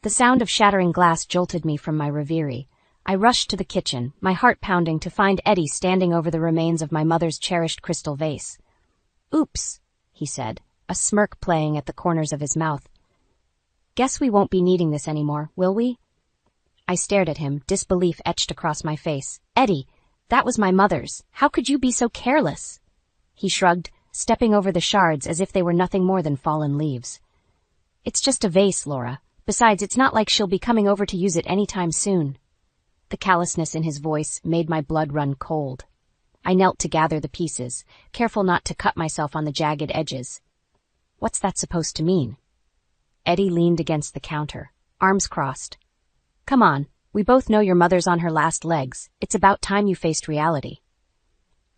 The sound of shattering glass jolted me from my reverie. I rushed to the kitchen, my heart pounding, to find Eddie standing over the remains of my mother's cherished crystal vase. "Oops," he said, a smirk playing at the corners of his mouth. "Guess we won't be needing this anymore, will we?" I stared at him, disbelief etched across my face. "Eddie, that was my mother's. How could you be so careless?" He shrugged, stepping over the shards as if they were nothing more than fallen leaves. "It's just a vase, Laura. Besides, it's not like she'll be coming over to use it anytime soon." The callousness in his voice made my blood run cold. I knelt to gather the pieces, careful not to cut myself on the jagged edges. "What's that supposed to mean?" Eddie leaned against the counter, arms crossed. "Come on, we both know your mother's on her last legs. It's about time you faced reality."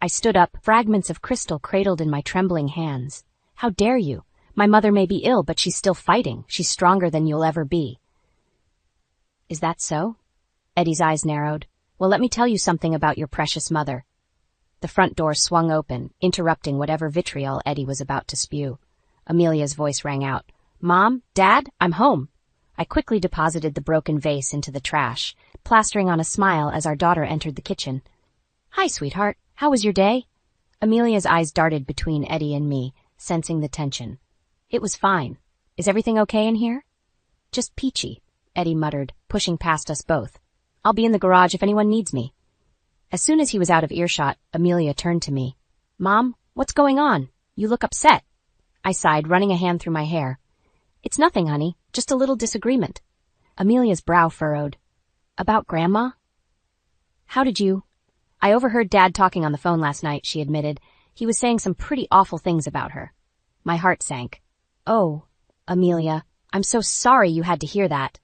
I stood up, fragments of crystal cradled in my trembling hands. "How dare you? My mother may be ill, but she's still fighting. She's stronger than you'll ever be." "Is that so?" Eddie's eyes narrowed. "Well, let me tell you something about your precious mother." The front door swung open, interrupting whatever vitriol Eddie was about to spew. Amelia's voice rang out. "Mom, Dad, I'm home." I quickly deposited the broken vase into the trash, plastering on a smile as our daughter entered the kitchen. "Hi, sweetheart. How was your day?" Amelia's eyes darted between Eddie and me, sensing the tension. "It was fine. Is everything okay in here?" "Just peachy," Eddie muttered, pushing past us both. "I'll be in the garage if anyone needs me." As soon as he was out of earshot, Amelia turned to me. "Mom, what's going on? You look upset." I sighed, running a hand through my hair. "It's nothing, honey. Just a little disagreement." Amelia's brow furrowed. "About Grandma?" "How did you—" "I overheard Dad talking on the phone last night," she admitted. "He was saying some pretty awful things about her." My heart sank. "Oh, Amelia, I'm so sorry you had to hear that."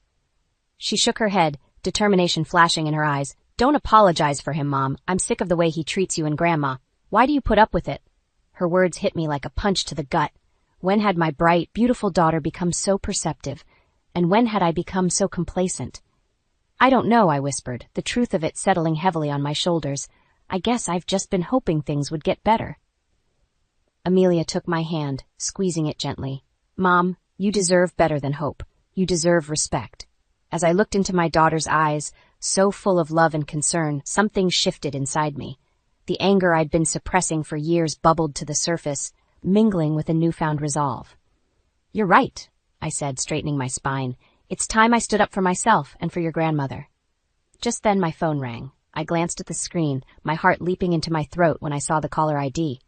She shook her head, determination flashing in her eyes. "Don't apologize for him, Mom. I'm sick of the way he treats you and Grandma. Why do you put up with it?" Her words hit me like a punch to the gut. When had my bright, beautiful daughter become so perceptive? And when had I become so complacent? "I don't know," I whispered, the truth of it settling heavily on my shoulders. "I guess I've just been hoping things would get better." Amelia took my hand, squeezing it gently. "Mom, you deserve better than hope. You deserve respect." As I looked into my daughter's eyes, so full of love and concern, something shifted inside me. The anger I'd been suppressing for years bubbled to the surface, mingling with a newfound resolve. "You're right," I said, straightening my spine. "It's time I stood up for myself and for your grandmother." Just then my phone rang. I glanced at the screen, my heart leaping into my throat when I saw the caller ID.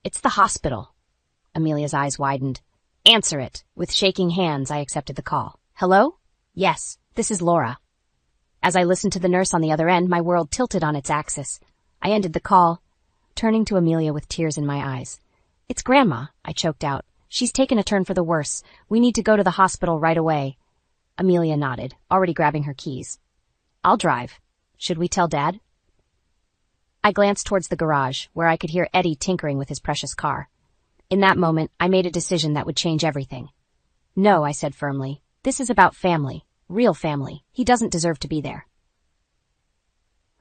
"It's the hospital." Amelia's eyes widened. "Answer it." With shaking hands, I accepted the call. "Hello?" "Yes, this is Laura." As I listened to the nurse on the other end, my world tilted on its axis. I ended the call, turning to Amelia with tears in my eyes. "It's Grandma," I choked out. "She's taken a turn for the worse. We need to go to the hospital right away." Amelia nodded, already grabbing her keys. "I'll drive. Should we tell Dad?" I glanced towards the garage, where I could hear Eddie tinkering with his precious car. In that moment, I made a decision that would change everything. "No," I said firmly. "This is about family. Real family. He doesn't deserve to be there."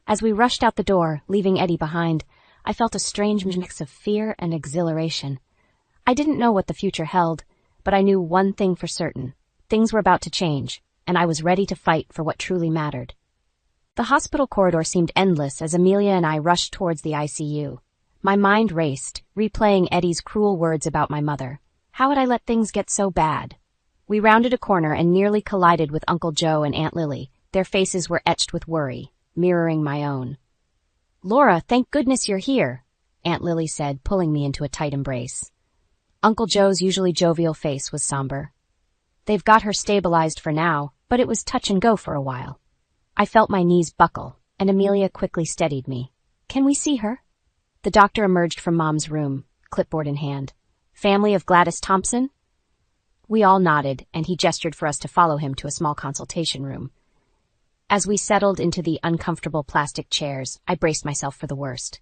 As we rushed out the door, leaving Eddie behind, I felt a strange mix of fear and exhilaration. I didn't know what the future held, but I knew one thing for certain. Things were about to change, and I was ready to fight for what truly mattered. The hospital corridor seemed endless as Amelia and I rushed towards the ICU. My mind raced, replaying Eddie's cruel words about my mother. How had I let things get so bad? We rounded a corner and nearly collided with Uncle Joe and Aunt Lily. Their faces were etched with worry, mirroring my own. "Laura, thank goodness you're here," Aunt Lily said, pulling me into a tight embrace. Uncle Joe's usually jovial face was somber. "They've got her stabilized for now, but it was touch and go for a while." I felt my knees buckle, and Amelia quickly steadied me. "Can we see her?" The doctor emerged from Mom's room, clipboard in hand. "Family of Gladys Thompson?" We all nodded, and he gestured for us to follow him to a small consultation room. As we settled into the uncomfortable plastic chairs, I braced myself for the worst.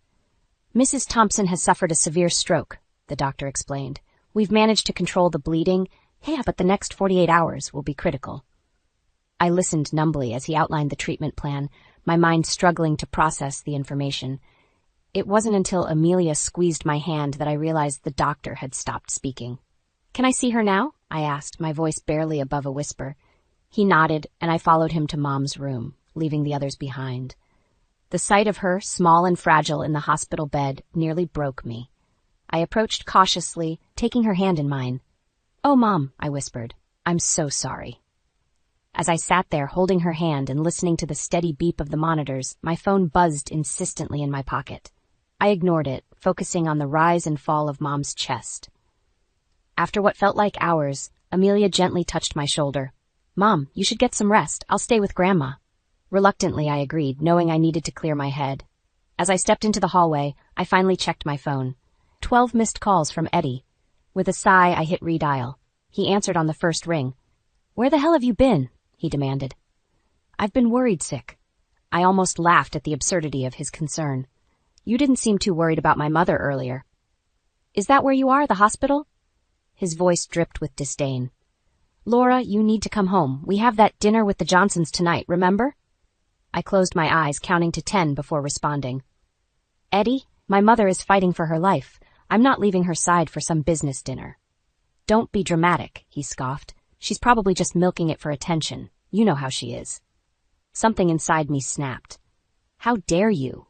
"Mrs. Thompson has suffered a severe stroke," the doctor explained. "We've managed to control the bleeding, but the next 48 hours will be critical." I listened numbly as he outlined the treatment plan, my mind struggling to process the information. It wasn't until Amelia squeezed my hand that I realized the doctor had stopped speaking. "Can I see her now?" I asked, my voice barely above a whisper. He nodded, and I followed him to Mom's room, leaving the others behind. The sight of her, small and fragile in the hospital bed, nearly broke me. I approached cautiously, taking her hand in mine. "Oh, Mom," I whispered. "I'm so sorry." As I sat there holding her hand and listening to the steady beep of the monitors, my phone buzzed insistently in my pocket. I ignored it, focusing on the rise and fall of Mom's chest. After what felt like hours, Amelia gently touched my shoulder. "Mom, you should get some rest. I'll stay with Grandma." Reluctantly, I agreed, knowing I needed to clear my head. As I stepped into the hallway, I finally checked my phone. 12 missed calls from Eddie. With a sigh, I hit redial. He answered on the first ring. "Where the hell have you been?" he demanded. "I've been worried sick." I almost laughed at the absurdity of his concern. "You didn't seem too worried about my mother earlier." "Is that where you are, the hospital?" His voice dripped with disdain. "Laura, you need to come home. We have that dinner with the Johnsons tonight, remember?" I closed my eyes, counting to 10 before responding. "Eddie, my mother is fighting for her life. I'm not leaving her side for some business dinner." "Don't be dramatic," he scoffed. "She's probably just milking it for attention. You know how she is." Something inside me snapped. "How dare you?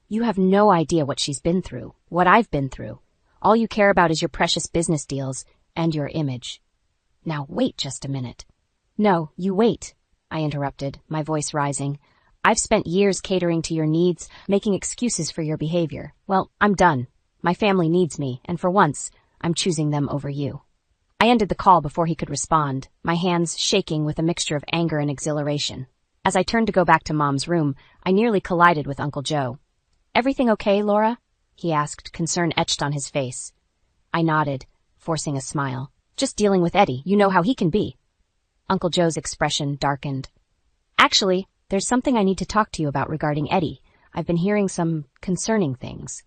You have no idea what she's been through, what I've been through. All you care about is your precious business deals and your image." "Now wait just a minute." "No, you wait," I interrupted, my voice rising. "I've spent years catering to your needs, making excuses for your behavior. Well, I'm done. My family needs me, and for once, I'm choosing them over you." I ended the call before he could respond, my hands shaking with a mixture of anger and exhilaration. As I turned to go back to Mom's room, I nearly collided with Uncle Joe. "Everything okay, Laura?" he asked, concern etched on his face. I nodded, forcing a smile. "Just dealing with Eddie. You know how he can be." Uncle Joe's expression darkened. "Actually, there's something I need to talk to you about regarding Eddie. I've been hearing some concerning things."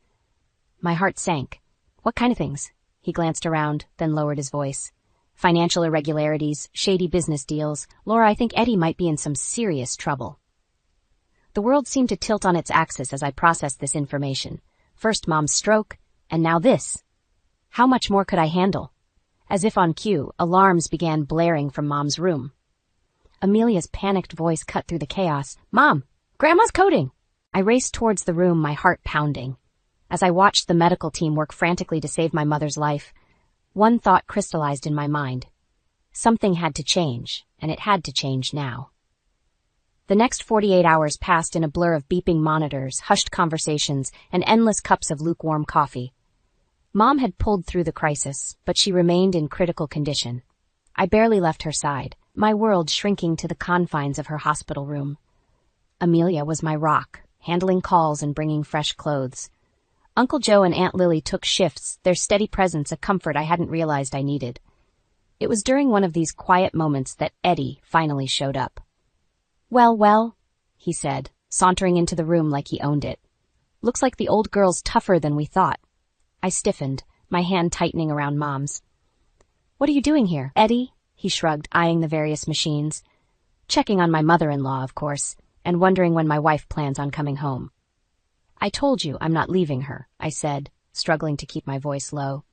My heart sank. "What kind of things?" He glanced around, then lowered his voice. "Financial irregularities, shady business deals. Laura, I think Eddie might be in some serious trouble." The world seemed to tilt on its axis as I processed this information. First Mom's stroke, and now this. How much more could I handle? As if on cue, alarms began blaring from Mom's room. Amelia's panicked voice cut through the chaos. "Mom, Grandma's coding!" I raced towards the room, my heart pounding. As I watched the medical team work frantically to save my mother's life, one thought crystallized in my mind. Something had to change, and it had to change now. The next 48 hours passed in a blur of beeping monitors, hushed conversations, and endless cups of lukewarm coffee. Mom had pulled through the crisis, but she remained in critical condition. I barely left her side, my world shrinking to the confines of her hospital room. Amelia was my rock, handling calls and bringing fresh clothes. Uncle Joe and Aunt Lily took shifts, their steady presence a comfort I hadn't realized I needed. It was during one of these quiet moments that Eddie finally showed up. Well, he said, sauntering into the room like he owned it. "Looks like the old girl's tougher than we thought." I stiffened, my hand tightening around Mom's. "What are you doing here, Eddie?" he shrugged, eyeing the various machines. "Checking on my mother-in-law, of course, and wondering when my wife plans on coming home." "I told you I'm not leaving her," I said, struggling to keep my voice low.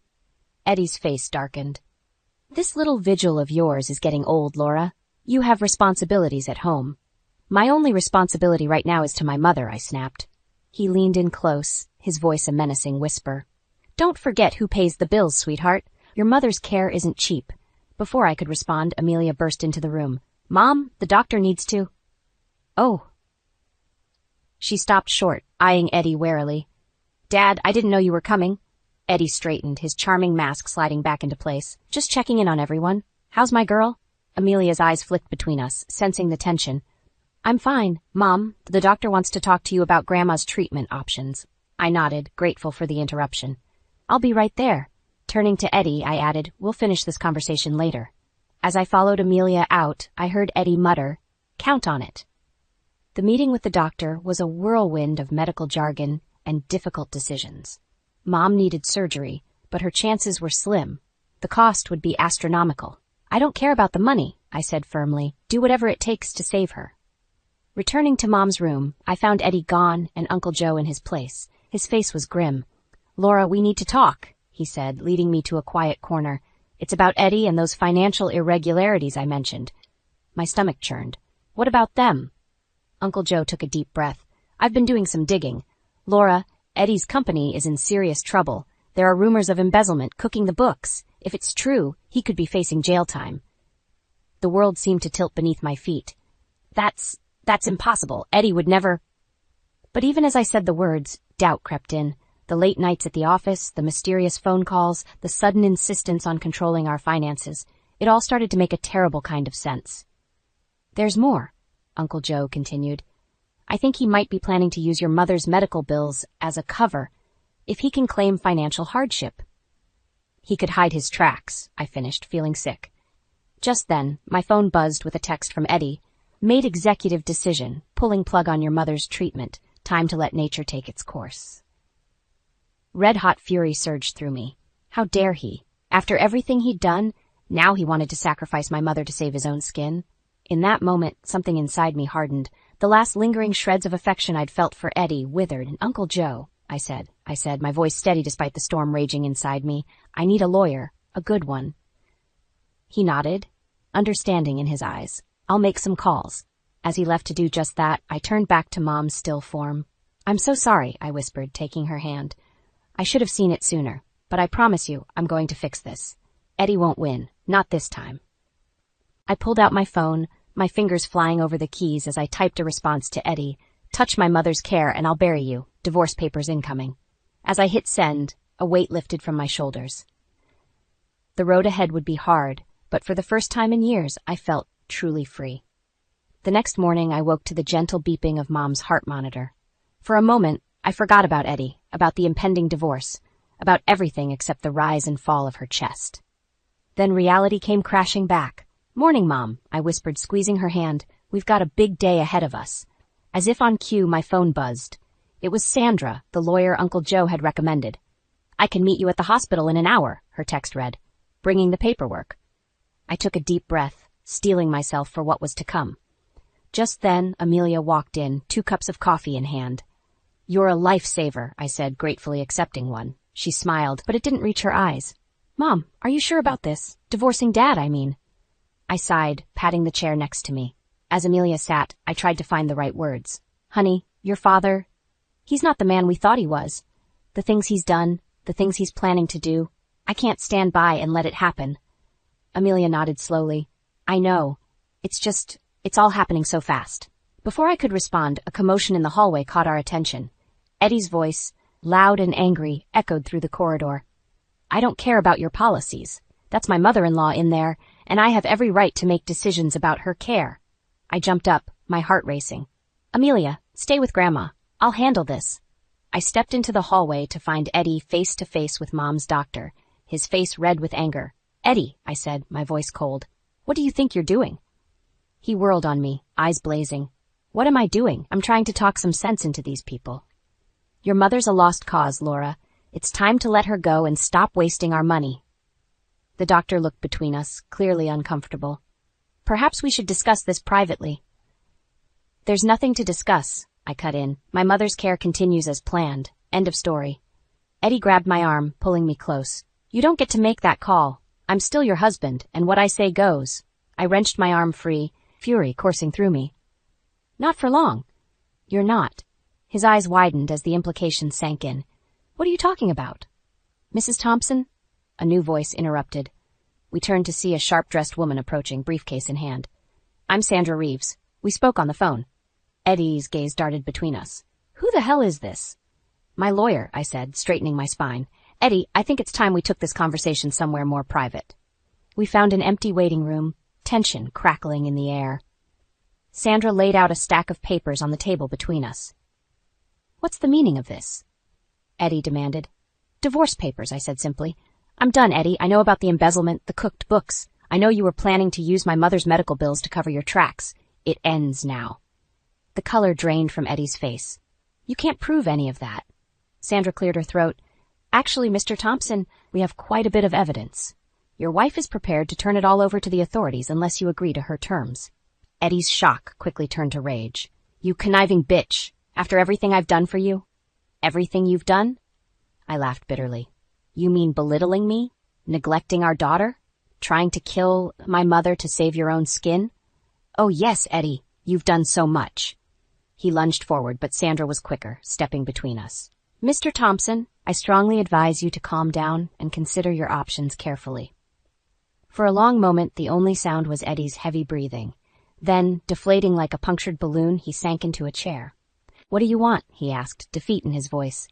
Eddie's face darkened. "This little vigil of yours is getting old, Laura. You have responsibilities at home." "My only responsibility right now is to my mother," I snapped. He leaned in close, his voice a menacing whisper. "Don't forget who pays the bills, sweetheart. Your mother's care isn't cheap." Before I could respond, Amelia burst into the room. "Mom, the doctor needs to—" "Oh." She stopped short, eyeing Eddie warily. "Dad, I didn't know you were coming." Eddie straightened, his charming mask sliding back into place. "Just checking in on everyone. How's my girl?" Amelia's eyes flicked between us, sensing the tension. "I'm fine. Mom, the doctor wants to talk to you about Grandma's treatment options." I nodded, grateful for the interruption. "I'll be right there." Turning to Eddie, I added, "We'll finish this conversation later." As I followed Amelia out, I heard Eddie mutter, "Count on it." The meeting with the doctor was a whirlwind of medical jargon and difficult decisions. Mom needed surgery, but her chances were slim. The cost would be astronomical. "I don't care about the money," I said firmly. "Do whatever it takes to save her." Returning to Mom's room, I found Eddie gone and Uncle Joe in his place. His face was grim. "Laura, we need to talk," he said, leading me to a quiet corner. "It's about Eddie and those financial irregularities I mentioned." My stomach churned. What about them? Uncle Joe took a deep breath. I've been doing some digging. Laura, Eddie's company is in serious trouble. There are rumors of embezzlement cooking the books. If it's true, he could be facing jail time. The world seemed to tilt beneath my feet. That's impossible. Eddie would never... But even as I said the words, doubt crept in. The late nights at the office, the mysterious phone calls, the sudden insistence on controlling our finances. It all started to make a terrible kind of sense. There's more, Uncle Joe continued. I think he might be planning to use your mother's medical bills as a cover, if he can claim financial hardship. He could hide his tracks, I finished, feeling sick. Just then, my phone buzzed with a text from Eddie. Made executive decision, pulling plug on your mother's treatment. Time to let nature take its course. Red-hot fury surged through me. How dare he? After everything he'd done, now he wanted to sacrifice my mother to save his own skin. In that moment, something inside me hardened. The last lingering shreds of affection I'd felt for Eddie withered. And Uncle Joe, I said, my voice steady despite the storm raging inside me. I need a lawyer, a good one. He nodded, understanding in his eyes. I'll make some calls. As he left to do just that, I turned back to Mom's still form. I'm so sorry, I whispered, taking her hand. I should have seen it sooner, but I promise you I'm going to fix this. Eddie won't win, not this time. I pulled out my phone, my fingers flying over the keys as I typed a response to Eddie. Touch my mother's care and I'll bury you. Divorce papers incoming. As I hit send, a weight lifted from my shoulders. The road ahead would be hard, but for the first time in years, I felt truly free. The next morning, I woke to the gentle beeping of Mom's heart monitor. For a moment, I forgot about Eddie, about the impending divorce, about everything except the rise and fall of her chest. Then reality came crashing back. Morning, Mom, I whispered, squeezing her hand. We've got a big day ahead of us. As if on cue, my phone buzzed. It was Sandra, the lawyer Uncle Joe had recommended. I can meet you at the hospital in an hour, her text read, bringing the paperwork. I took a deep breath, steeling myself for what was to come. Just then, Amelia walked in, 2 cups of coffee in hand. You're a lifesaver, I said, gratefully accepting one. She smiled, but it didn't reach her eyes. Mom, are you sure about this? Divorcing Dad, I mean. I sighed, patting the chair next to me. As Amelia sat, I tried to find the right words. Honey, your father, he's not the man we thought he was. The things he's done, the things he's planning to do, I can't stand by and let it happen. Amelia nodded slowly. I know. It's all happening so fast. Before I could respond, a commotion in the hallway caught our attention. Eddie's voice, loud and angry, echoed through the corridor. I don't care about your policies. That's my mother-in-law in there, and I have every right to make decisions about her care. I jumped up, my heart racing. Amelia, stay with Grandma. I'll handle this. I stepped into the hallway to find Eddie face to face with Mom's doctor, his face red with anger. Eddie, I said, my voice cold. What do you think you're doing? He whirled on me, eyes blazing. What am I doing? I'm trying to talk some sense into these people. Your mother's a lost cause, Laura. It's time to let her go and stop wasting our money. The doctor looked between us, clearly uncomfortable. Perhaps we should discuss this privately. There's nothing to discuss, I cut in. My mother's care continues as planned. End of story. Eddie grabbed my arm, pulling me close. You don't get to make that call. I'm still your husband, and what I say goes. I wrenched my arm free, fury coursing through me. Not for long. You're not. His eyes widened as the implication sank in. What are you talking about? Mrs. Thompson? A new voice interrupted. We turned to see a sharp-dressed woman approaching, briefcase in hand. I'm Sandra Reeves. We spoke on the phone. Eddie's gaze darted between us. Who the hell is this? My lawyer, I said, straightening my spine. Eddie, I think it's time we took this conversation somewhere more private. We found an empty waiting room, tension crackling in the air. Sandra laid out a stack of papers on the table between us. What's the meaning of this? Eddie demanded. Divorce papers, I said simply. I'm done, Eddie. I know about the embezzlement, the cooked books. I know you were planning to use my mother's medical bills to cover your tracks. It ends now. The color drained from Eddie's face. You can't prove any of that. Sandra cleared her throat. Actually, Mr. Thompson, we have quite a bit of evidence. Your wife is prepared to turn it all over to the authorities unless you agree to her terms. Eddie's shock quickly turned to rage. You conniving bitch. After everything I've done for you? Everything you've done? I laughed bitterly. You mean belittling me? Neglecting our daughter? Trying to kill my mother to save your own skin? "Oh yes, Eddie, you've done so much." He lunged forward, but Sandra was quicker, stepping between us. "Mr. Thompson, I strongly advise you to calm down and consider your options carefully." For a long moment, the only sound was Eddie's heavy breathing. Then, deflating like a punctured balloon, he sank into a chair. "What do you want?" he asked, defeat in his voice.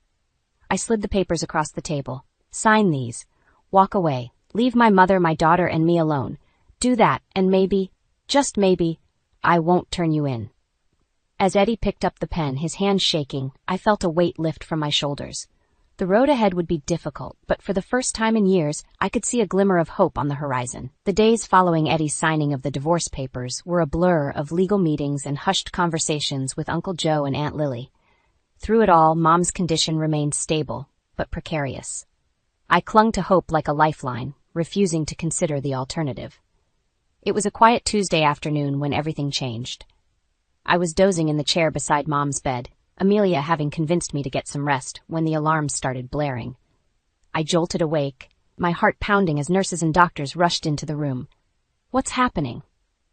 I slid the papers across the table. "Sign these. Walk away. Leave my mother, my daughter, and me alone. Do that, and maybe, just maybe, I won't turn you in." As Eddie picked up the pen, his hand shaking, I felt a weight lift from my shoulders. The road ahead would be difficult, but for the first time in years, I could see a glimmer of hope on the horizon. The days following Eddie's signing of the divorce papers were a blur of legal meetings and hushed conversations with Uncle Joe and Aunt Lily. Through it all, Mom's condition remained stable, but precarious. I clung to hope like a lifeline, refusing to consider the alternative. It was a quiet Tuesday afternoon when everything changed. I was dozing in the chair beside Mom's bed, Amelia having convinced me to get some rest, when the alarms started blaring. I jolted awake, my heart pounding as nurses and doctors rushed into the room. "What's happening?"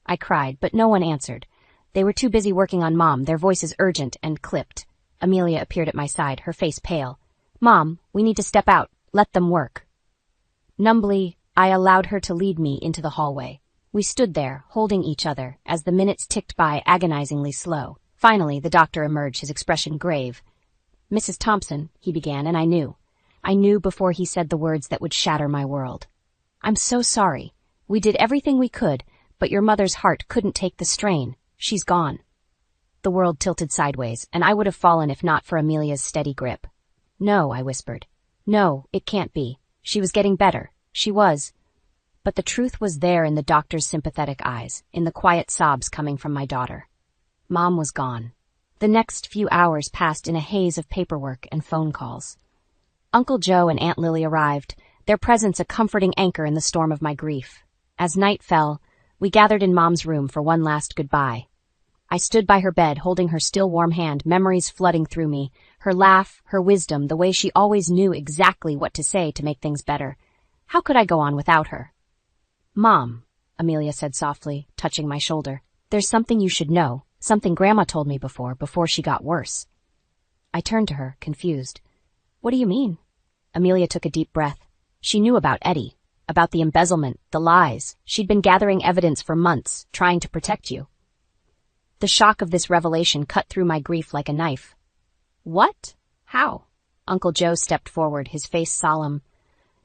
I cried, but no one answered. They were too busy working on Mom, their voices urgent and clipped. Amelia appeared at my side, her face pale. "Mom, we need to step out. Let them work." Numbly, I allowed her to lead me into the hallway. We stood there, holding each other, as the minutes ticked by agonizingly slow. Finally, the doctor emerged, his expression grave. "Mrs. Thompson," he began, and I knew. I knew before he said the words that would shatter my world. "I'm so sorry. We did everything we could, but your mother's heart couldn't take the strain. She's gone." The world tilted sideways, and I would have fallen if not for Amelia's steady grip. "No," I whispered. "No, it can't be. She was getting better. She was." But the truth was there in the doctor's sympathetic eyes, in the quiet sobs coming from my daughter. Mom was gone. The next few hours passed in a haze of paperwork and phone calls. Uncle Joe and Aunt Lily arrived, their presence a comforting anchor in the storm of my grief. As night fell, we gathered in Mom's room for one last goodbye. I stood by her bed, holding her still warm hand, memories flooding through me, her laugh, her wisdom, the way she always knew exactly what to say to make things better. How could I go on without her? "Mom," Amelia said softly, touching my shoulder, "there's something you should know, something Grandma told me before she got worse." I turned to her, confused. "What do you mean?" Amelia took a deep breath. She knew about Eddie, about the embezzlement, the lies. She'd been gathering evidence for months, trying to protect you. The shock of this revelation cut through my grief like a knife. "What? How?" Uncle Joe stepped forward, his face solemn.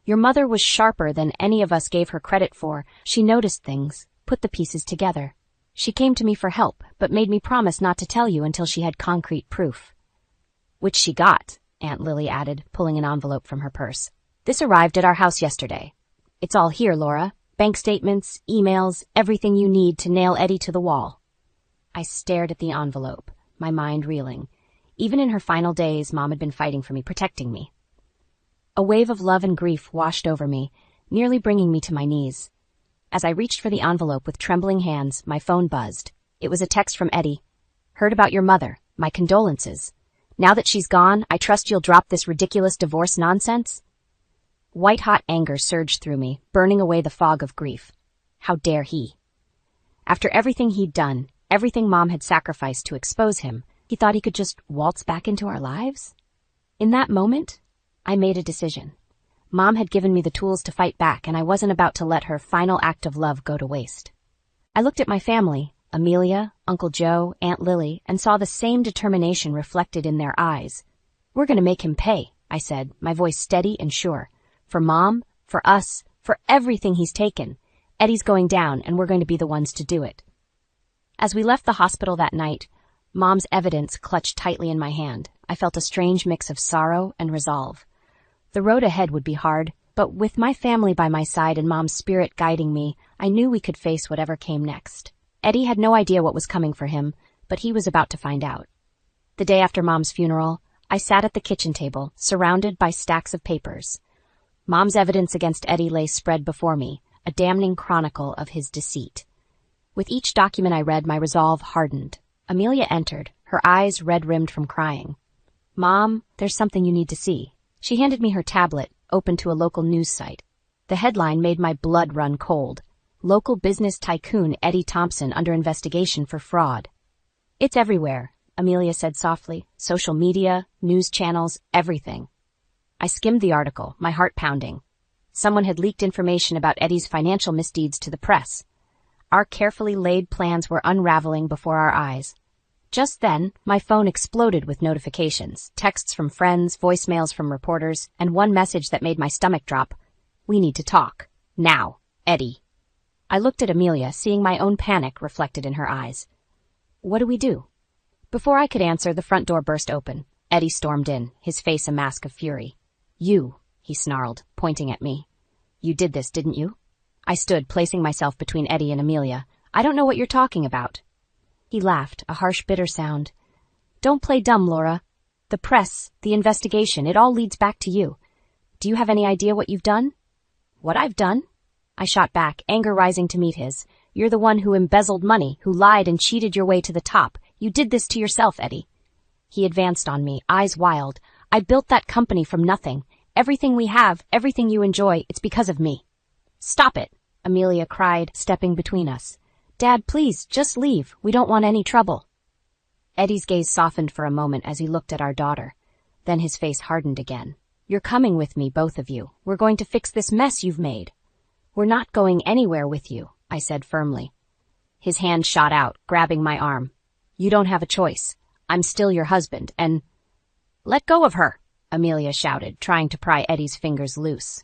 "Your mother was sharper than any of us gave her credit for. She noticed things, put the pieces together. She came to me for help, but made me promise not to tell you until she had concrete proof." "Which she got," Aunt Lily added, pulling an envelope from her purse. "This arrived at our house yesterday. It's all here, Laura. Bank statements, emails, everything you need to nail Eddie to the wall." I stared at the envelope, my mind reeling. Even in her final days, Mom had been fighting for me, protecting me. A wave of love and grief washed over me, nearly bringing me to my knees. As I reached for the envelope with trembling hands, my phone buzzed. It was a text from Eddie. "Heard about your mother. My condolences. Now that she's gone, I trust you'll drop this ridiculous divorce nonsense?" White-hot anger surged through me, burning away the fog of grief. How dare he? After everything he'd done, everything Mom had sacrificed to expose him, he thought he could just waltz back into our lives? In that moment, I made a decision. Mom had given me the tools to fight back, and I wasn't about to let her final act of love go to waste. I looked at my family, Amelia, Uncle Joe, Aunt Lily, and saw the same determination reflected in their eyes. "We're going to make him pay," I said, my voice steady and sure. "For Mom, for us, for everything he's taken. Eddie's going down, and we're going to be the ones to do it." As we left the hospital that night, Mom's evidence clutched tightly in my hand. I felt a strange mix of sorrow and resolve. The road ahead would be hard, but with my family by my side and Mom's spirit guiding me, I knew we could face whatever came next. Eddie had no idea what was coming for him, but he was about to find out. The day after Mom's funeral, I sat at the kitchen table, surrounded by stacks of papers. Mom's evidence against Eddie lay spread before me, a damning chronicle of his deceit. With each document I read, my resolve hardened. Amelia entered, her eyes red-rimmed from crying. "Mom, there's something you need to see." She handed me her tablet, open to a local news site. The headline made my blood run cold. Local business tycoon Eddie Thompson under investigation for fraud. It's everywhere, Amelia said softly. Social media, news channels, everything. I skimmed the article, my heart pounding. Someone had leaked information about Eddie's financial misdeeds to the press. Our carefully laid plans were unraveling before our eyes. Just then, my phone exploded with notifications, texts from friends, voicemails from reporters, and one message that made my stomach drop. We need to talk. Now, Eddie. I looked at Amelia, seeing my own panic reflected in her eyes. What do we do? Before I could answer, the front door burst open. Eddie stormed in, his face a mask of fury. You, he snarled, pointing at me. You did this, didn't you? I stood, placing myself between Eddie and Amelia. I don't know what you're talking about. He laughed, a harsh, bitter sound. Don't play dumb, Laura. The press, the investigation, it all leads back to you. Do you have any idea what you've done? What I've done? I shot back, anger rising to meet his. You're the one who embezzled money, who lied and cheated your way to the top. You did this to yourself, Eddie. He advanced on me, eyes wild. I built that company from nothing. Everything we have, everything you enjoy, it's because of me. Stop it, Amelia cried, stepping between us. Dad, please, just leave. We don't want any trouble. Eddie's gaze softened for a moment as he looked at our daughter. Then his face hardened again. You're coming with me, both of you. We're going to fix this mess you've made. We're not going anywhere with you, I said firmly. His hand shot out, grabbing my arm. You don't have a choice. I'm still your husband, and... Let go of her, Amelia shouted, trying to pry Eddie's fingers loose.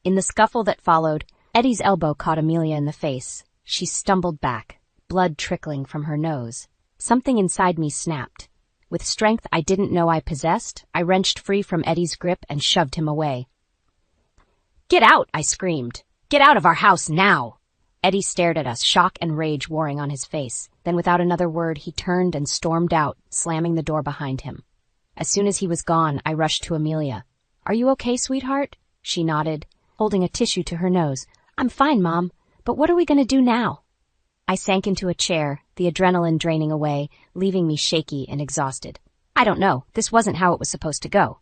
In the scuffle that followed, Eddie's elbow caught Amelia in the face. She stumbled back, blood trickling from her nose. Something inside me snapped. With strength I didn't know I possessed, I wrenched free from Eddie's grip and shoved him away. Get out, I screamed. Get out of our house now! Eddie stared at us, shock and rage warring on his face. Then without another word, he turned and stormed out, slamming the door behind him. As soon as he was gone, I rushed to Amelia. Are you okay, sweetheart? She nodded, holding a tissue to her nose. I'm fine, Mom. But what are we going to do now? I sank into a chair, the adrenaline draining away, leaving me shaky and exhausted. I don't know. This wasn't how it was supposed to go.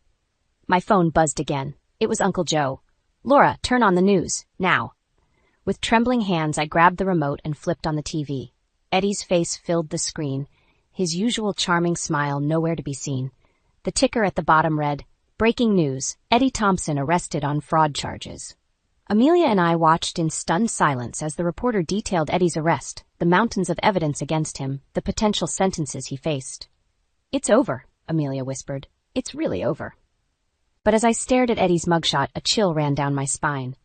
My phone buzzed again. It was Uncle Joe. Laura, turn on the news, now. With trembling hands, I grabbed the remote and flipped on the TV. Eddie's face filled the screen, his usual charming smile nowhere to be seen. The ticker at the bottom read, Breaking news, Eddie Thompson arrested on fraud charges. Amelia and I watched in stunned silence as the reporter detailed Eddie's arrest, the mountains of evidence against him, the potential sentences he faced. It's over, Amelia whispered. It's really over. But as I stared at Eddie's mugshot, a chill ran down my spine.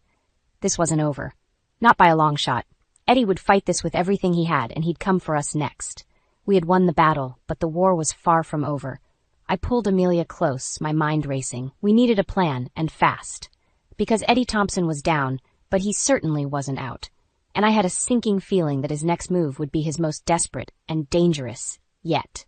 This wasn't over. Not by a long shot. Eddie would fight this with everything he had, and he'd come for us next. We had won the battle, but the war was far from over. I pulled Amelia close, my mind racing. We needed a plan, and fast. Because Eddie Thompson was down, but he certainly wasn't out. And I had a sinking feeling that his next move would be his most desperate and dangerous yet.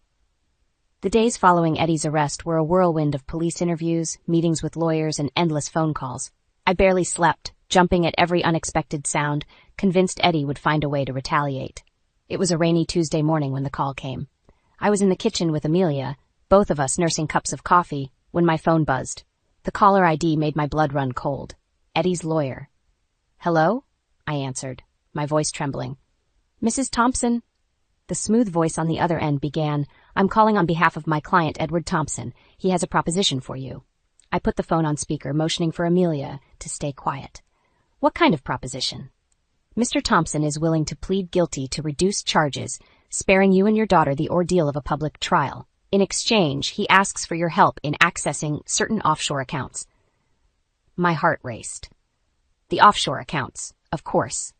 The days following Eddie's arrest were a whirlwind of police interviews, meetings with lawyers, and endless phone calls. I barely slept, jumping at every unexpected sound, convinced Eddie would find a way to retaliate. It was a rainy Tuesday morning when the call came. I was in the kitchen with Amelia, both of us nursing cups of coffee, when my phone buzzed. The caller ID made my blood run cold. Eddie's lawyer. Hello? I answered, my voice trembling. Mrs. Thompson? The smooth voice on the other end began, I'm calling on behalf of my client, Edward Thompson. He has a proposition for you. I put the phone on speaker, motioning for Amelia to stay quiet. What kind of proposition? Mr. Thompson is willing to plead guilty to reduced charges, sparing you and your daughter the ordeal of a public trial. In exchange, he asks for your help in accessing certain offshore accounts. My heart raced. The offshore accounts, of course.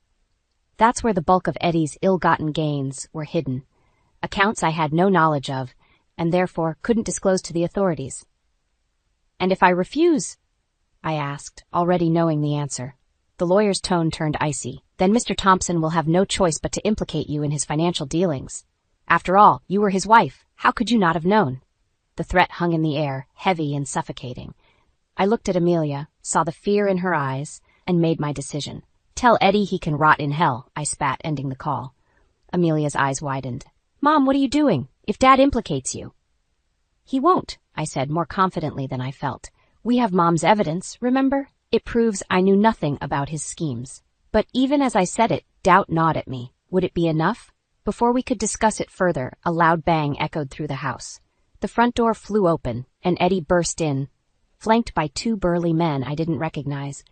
That's where the bulk of Eddie's ill-gotten gains were hidden. Accounts I had no knowledge of, and therefore couldn't disclose to the authorities. And if I refuse? I asked, already knowing the answer. The lawyer's tone turned icy. Then Mr. Thompson will have no choice but to implicate you in his financial dealings. After all, you were his wife. How could you not have known? The threat hung in the air, heavy and suffocating. I looked at Amelia, saw the fear in her eyes, and made my decision. Tell Eddie he can rot in hell, I spat, ending the call. Amelia's eyes widened. Mom, what are you doing? If Dad implicates you. He won't, I said more confidently than I felt. We have Mom's evidence, remember? It proves I knew nothing about his schemes. But even as I said it, doubt gnawed at me. Would it be enough? Before we could discuss it further, a loud bang echoed through the house. The front door flew open, and Eddie burst in, flanked by two burly men I didn't recognize.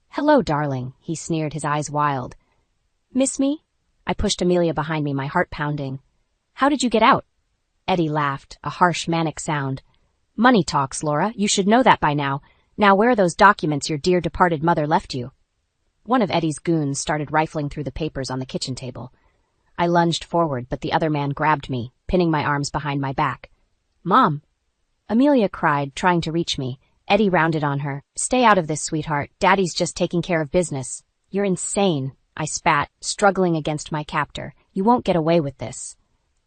"Hello, darling," he sneered, his eyes wild. "Miss me?" I pushed Amelia behind me, my heart pounding. "How did you get out?" Eddie laughed, a harsh, manic sound. "Money talks, Laura. You should know that by now. Now where are those documents your dear departed mother left you?" One of Eddie's goons started rifling through the papers on the kitchen table. I lunged forward, but the other man grabbed me, pinning my arms behind my back. "Mom!" Amelia cried, trying to reach me. Eddie rounded on her. "Stay out of this, sweetheart. Daddy's just taking care of business." "You're insane," I spat, struggling against my captor. "You won't get away with this."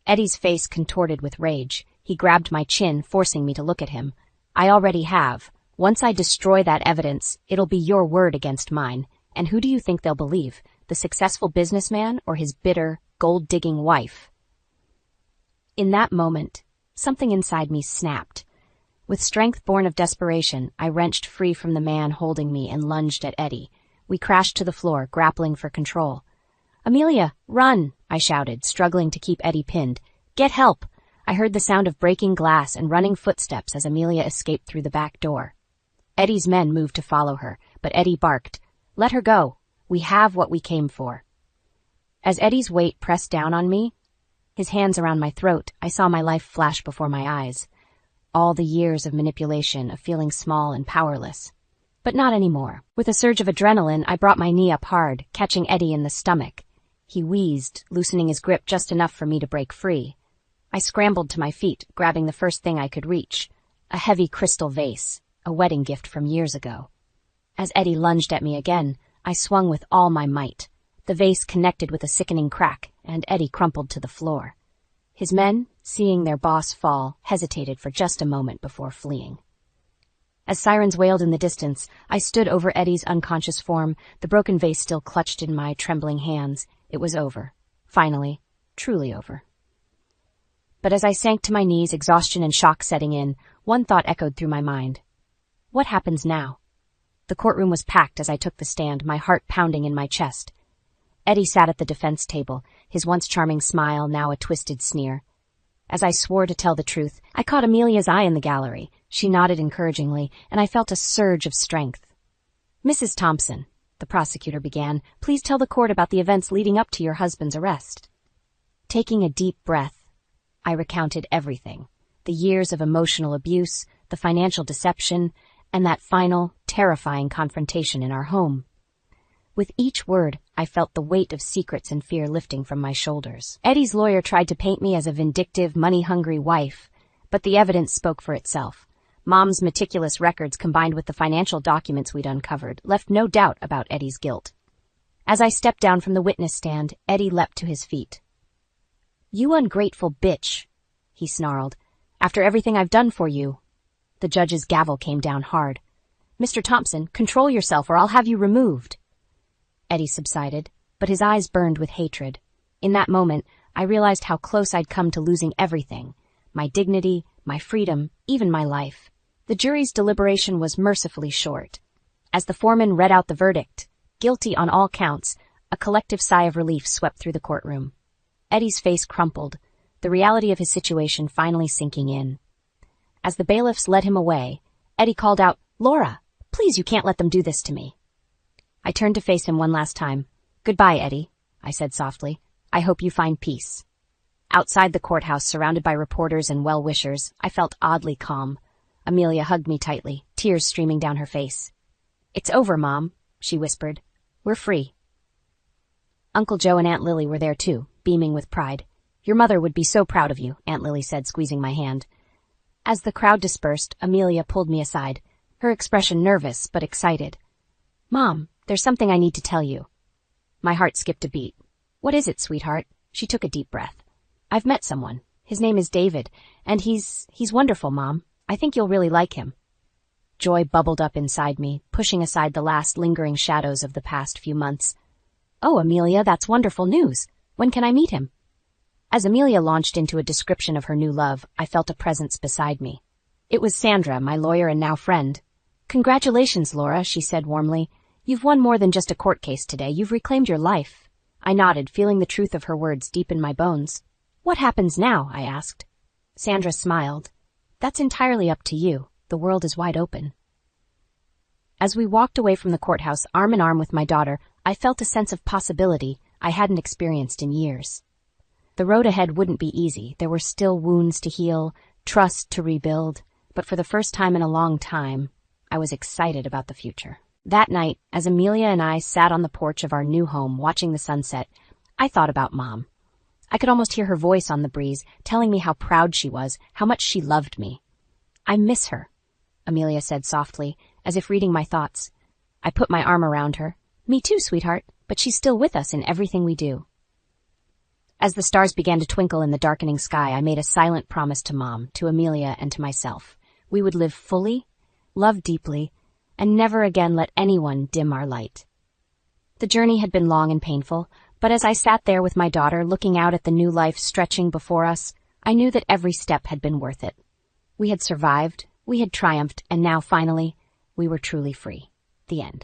Eddie's face contorted with rage. He grabbed my chin, forcing me to look at him. "I already have. Once I destroy that evidence, it'll be your word against mine. And who do you think they'll believe? The successful businessman or his bitter, gold-digging wife?" In that moment, something inside me snapped. With strength born of desperation, I wrenched free from the man holding me and lunged at Eddie. We crashed to the floor, grappling for control. "Amelia, run!" I shouted, struggling to keep Eddie pinned. "Get help!" I heard the sound of breaking glass and running footsteps as Amelia escaped through the back door. Eddie's men moved to follow her, but Eddie barked, "Let her go. We have what we came for." As Eddie's weight pressed down on me, his hands around my throat, I saw my life flash before my eyes. All the years of manipulation, of feeling small and powerless. But not anymore. With a surge of adrenaline, I brought my knee up hard, catching Eddie in the stomach. He wheezed, loosening his grip just enough for me to break free. I scrambled to my feet, grabbing the first thing I could reach. A heavy crystal vase, a wedding gift from years ago. As Eddie lunged at me again, I swung with all my might. The vase connected with a sickening crack, and Eddie crumpled to the floor. His men, seeing their boss fall, hesitated for just a moment before fleeing. As sirens wailed in the distance, I stood over Eddie's unconscious form, the broken vase still clutched in my trembling hands. It was over. Finally. Truly over. But as I sank to my knees, exhaustion and shock setting in, one thought echoed through my mind. What happens now? The courtroom was packed as I took the stand, my heart pounding in my chest. Eddie sat at the defense table, his once charming smile now a twisted sneer. As I swore to tell the truth, I caught Amelia's eye in the gallery. She nodded encouragingly, and I felt a surge of strength. "Mrs. Thompson," the prosecutor began, "please tell the court about the events leading up to your husband's arrest." Taking a deep breath, I recounted everything. The years of emotional abuse, the financial deception, and that final, terrifying confrontation in our home. With each word, I felt the weight of secrets and fear lifting from my shoulders. Eddie's lawyer tried to paint me as a vindictive, money-hungry wife, but the evidence spoke for itself. Mom's meticulous records combined with the financial documents we'd uncovered left no doubt about Eddie's guilt. As I stepped down from the witness stand, Eddie leapt to his feet. "You ungrateful bitch," he snarled. "After everything I've done for you." The judge's gavel came down hard. "Mr. Thompson, control yourself or I'll have you removed." Eddie subsided, but his eyes burned with hatred. In that moment, I realized how close I'd come to losing everything. My dignity, my freedom, even my life. The jury's deliberation was mercifully short. As the foreman read out the verdict, guilty on all counts, a collective sigh of relief swept through the courtroom. Eddie's face crumpled, the reality of his situation finally sinking in. As the bailiffs led him away, Eddie called out, "Laura, please, you can't let them do this to me." I turned to face him one last time. "Goodbye, Eddie," I said softly. "I hope you find peace." Outside the courthouse, surrounded by reporters and well-wishers, I felt oddly calm. Amelia hugged me tightly, tears streaming down her face. "It's over, Mom," she whispered. "We're free." Uncle Joe and Aunt Lily were there too, beaming with pride. "Your mother would be so proud of you," Aunt Lily said, squeezing my hand. As the crowd dispersed, Amelia pulled me aside, her expression nervous but excited. "Mom, there's something I need to tell you." My heart skipped a beat. "What is it, sweetheart?" She took a deep breath. "I've met someone. His name is David, and he's wonderful, Mom. I think you'll really like him." Joy bubbled up inside me, pushing aside the last lingering shadows of the past few months. "Oh, Amelia, that's wonderful news. When can I meet him?" As Amelia launched into a description of her new love, I felt a presence beside me. It was Sandra, my lawyer and now friend. "Congratulations, Laura," she said warmly. You've won more than just a court case today. You've reclaimed your life. I nodded, feeling the truth of her words deep in my bones. What happens now? I asked. Sandra smiled. That's entirely up to you. The world is wide open. As we walked away from the courthouse, arm in arm with my daughter, I felt a sense of possibility I hadn't experienced in years. The road ahead wouldn't be easy. There were still wounds to heal, trust to rebuild, but for the first time in a long time, I was excited about the future. That night, as Amelia and I sat on the porch of our new home watching the sunset, I thought about Mom. I could almost hear her voice on the breeze, telling me how proud she was, how much she loved me. I miss her, Amelia said softly, as if reading my thoughts. I put my arm around her. Me too, sweetheart, but she's still with us in everything we do. As the stars began to twinkle in the darkening sky, I made a silent promise to Mom, to Amelia, and to myself. We would live fully, love deeply, and never again let anyone dim our light. The journey had been long and painful, but as I sat there with my daughter looking out at the new life stretching before us, I knew that every step had been worth it. We had survived, we had triumphed, and now finally, we were truly free. The end.